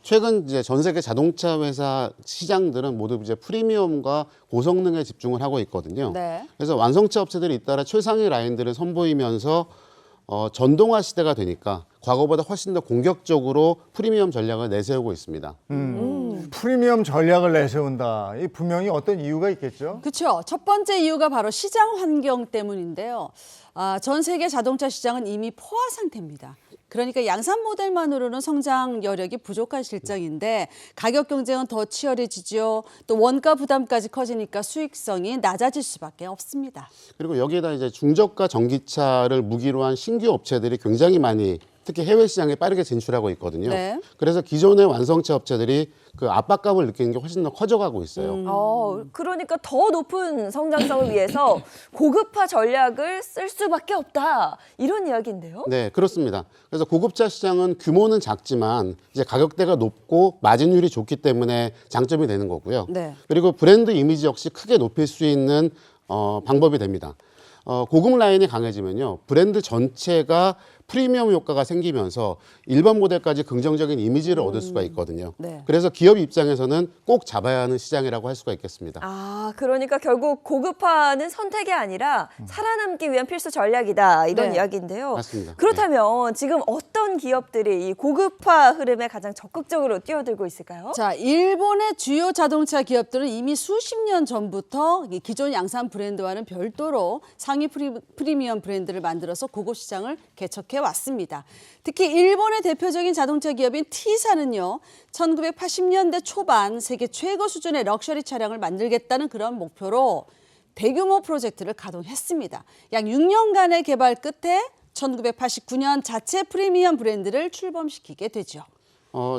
최근 이제 전 세계 자동차 회사 시장들은 모두 이제 프리미엄과 고성능에 집중을 하고 있거든요. 네. 그래서 완성차 업체들이 잇따라 최상위 라인들을 선보이면서 전동화 시대가 되니까 과거보다 훨씬 더 공격적으로 프리미엄 전략을 내세우고 있습니다. 프리미엄 전략을 내세운다. 이 분명히 어떤 이유가 있겠죠? 그렇죠. 첫 번째 이유가 바로 시장 환경 때문인데요. 전 세계 자동차 시장은 이미 포화 상태입니다. 그러니까 양산 모델만으로는 성장 여력이 부족한 실정인데 가격 경쟁은 더 치열해지죠. 또 원가 부담까지 커지니까 수익성이 낮아질 수밖에 없습니다. 그리고 여기에다 이제 중저가 전기차를 무기로 한 신규 업체들이 굉장히 많이 특히 해외 시장에 빠르게 진출하고 있거든요. 네. 그래서 기존의 완성차 업체들이 그 압박감을 느끼는 게 훨씬 더 커져가고 있어요. 그러니까 더 높은 성장성을 위해서 고급화 전략을 쓸 수밖에 없다. 이런 이야기인데요. 네, 그렇습니다. 그래서 고급차 시장은 규모는 작지만 이제 가격대가 높고 마진율이 좋기 때문에 장점이 되는 거고요. 네. 그리고 브랜드 이미지 역시 크게 높일 수 있는 방법이 됩니다. 고급 라인이 강해지면요, 브랜드 전체가 프리미엄 효과가 생기면서 일반 모델까지 긍정적인 이미지를 얻을 수가 있거든요. 네. 그래서 기업 입장에서는 꼭 잡아야 하는 시장이라고 할 수가 있겠습니다. 그러니까 결국 고급화는 선택이 아니라 살아남기 위한 필수 전략이다. 이런 네. 이야기인데요. 맞습니다. 그렇다면 지금 어떤 기업들이 이 고급화 흐름에 가장 적극적으로 뛰어들고 있을까요? 자, 일본의 주요 자동차 기업들은 이미 수십 년 전부터 이 기존 양산 브랜드와는 별도로 상위 프리미엄 브랜드를 만들어서 고급 시장을 개척해 왔습니다. 특히 일본의 대표적인 자동차 기업인 T사는요, 1980년대 초반 세계 최고 수준의 럭셔리 차량을 만들겠다는 그런 목표로 대규모 프로젝트를 가동했습니다. 약 6년간의 개발 끝에 1989년 자체 프리미엄 브랜드를 출범시키게 되죠.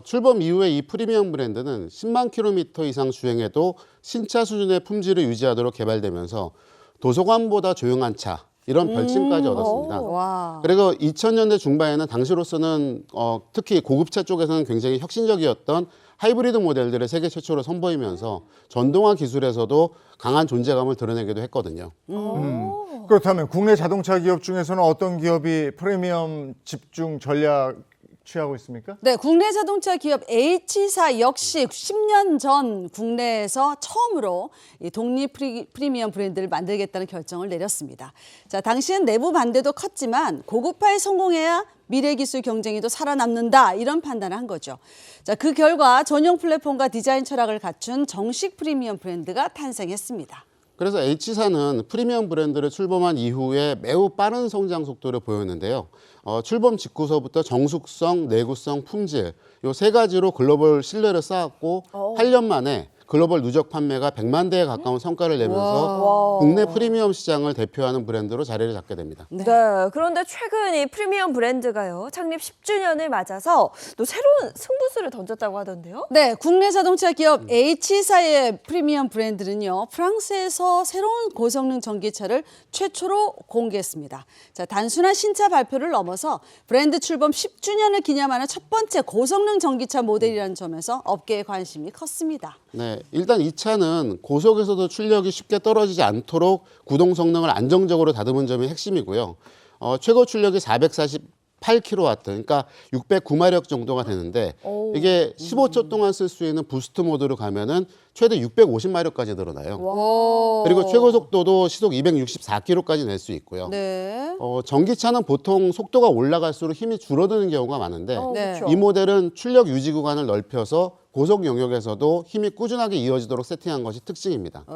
출범 이후에 이 프리미엄 브랜드는 10만 킬로미터 이상 주행해도 신차 수준의 품질을 유지하도록 개발되면서 도서관보다 조용한 차, 이런 별칭까지 얻었습니다. 와. 그리고 2000년대 중반에는 당시로서는 특히 고급차 쪽에서는 굉장히 혁신적이었던 하이브리드 모델들을 세계 최초로 선보이면서 전동화 기술에서도 강한 존재감을 드러내기도 했거든요. 그렇다면 국내 자동차 기업 중에서는 어떤 기업이 프리미엄 집중 전략 취하고 있습니까? 네, 국내 자동차 기업 H사 역시 10년 전 국내에서 처음으로 이 독립 프리미엄 브랜드를 만들겠다는 결정을 내렸습니다. 자, 당시엔 내부 반대도 컸지만 고급화에 성공해야 미래 기술 경쟁에도 살아남는다, 이런 판단을 한 거죠. 자, 그 결과 전용 플랫폼과 디자인 철학을 갖춘 정식 프리미엄 브랜드가 탄생했습니다. 그래서 H사는 프리미엄 브랜드를 출범한 이후에 매우 빠른 성장 속도를 보였는데요. 출범 직후서부터 정숙성, 내구성, 품질 이 세 가지로 글로벌 신뢰를 쌓았고 8년 만에 글로벌 누적 판매가 100만 대에 가까운 성과를 내면서 국내 프리미엄 시장을 대표하는 브랜드로 자리를 잡게 됩니다. 네. 그런데 최근 이 프리미엄 브랜드가요, 창립 10주년을 맞아서 또 새로운 승부수를 던졌다고 하던데요. 네, 국내 자동차 기업 H사의 프리미엄 브랜드는요, 프랑스에서 새로운 고성능 전기차를 최초로 공개했습니다. 자, 단순한 신차 발표를 넘어서 브랜드 출범 10주년을 기념하는 첫 번째 고성능 전기차 모델이라는 점에서 업계의 관심이 컸습니다. 네, 일단 이 차는 고속에서도 출력이 쉽게 떨어지지 않도록 구동 성능을 안정적으로 다듬은 점이 핵심이고요. 최고 출력이 448kW, 그러니까 609마력 정도가 되는데 이게 15초 동안 쓸 수 있는 부스트 모드로 가면은 최대 650마력까지 늘어나요. 그리고 최고 속도도 시속 264km까지 낼 수 있고요. 네. 전기차는 보통 속도가 올라갈수록 힘이 줄어드는 경우가 많은데 네. 그렇죠. 이 모델은 출력 유지 구간을 넓혀서 고속 영역에서도 힘이 꾸준하게 이어지도록 세팅한 것이 특징입니다.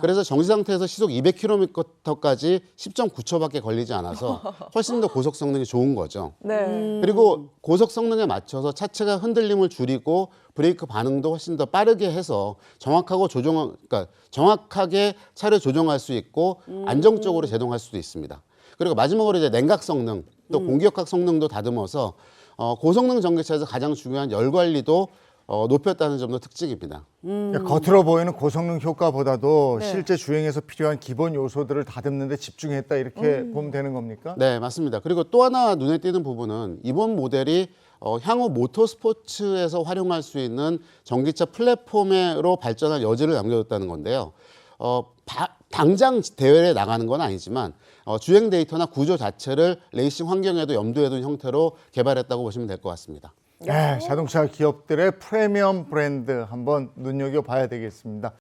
그래서 정지 상태에서 시속 200km까지 10.9초밖에 걸리지 않아서 훨씬 더 고속 성능이 좋은 거죠. 네. 그리고 고속 성능에 맞춰서 차체가 흔들림을 줄이고 브레이크 반응도 훨씬 더 빠르게 해서 그러니까 정확하게 차를 조정할 수 있고 안정적으로 제동할 수도 있습니다. 그리고 마지막으로 이제 냉각 성능, 또 공기역학 성능도 다듬어서 고성능 전기차에서 가장 중요한 열 관리도 높였다는 점도 특징입니다. 겉으로 보이는 고성능 효과보다도 네. 실제 주행에서 필요한 기본 요소들을 다듬는 데 집중했다, 이렇게 보면 되는 겁니까? 네, 맞습니다. 그리고 또 하나 눈에 띄는 부분은 이번 모델이 향후 모터스포츠에서 활용할 수 있는 전기차 플랫폼으로 발전할 여지를 남겨뒀다는 건데요. 당장 대회에 나가는 건 아니지만 주행 데이터나 구조 자체를 레이싱 환경에도 염두에 둔 형태로 개발했다고 보시면 될 것 같습니다. 네, 자동차 기업들의 프리미엄 브랜드 한번 눈여겨봐야 되겠습니다.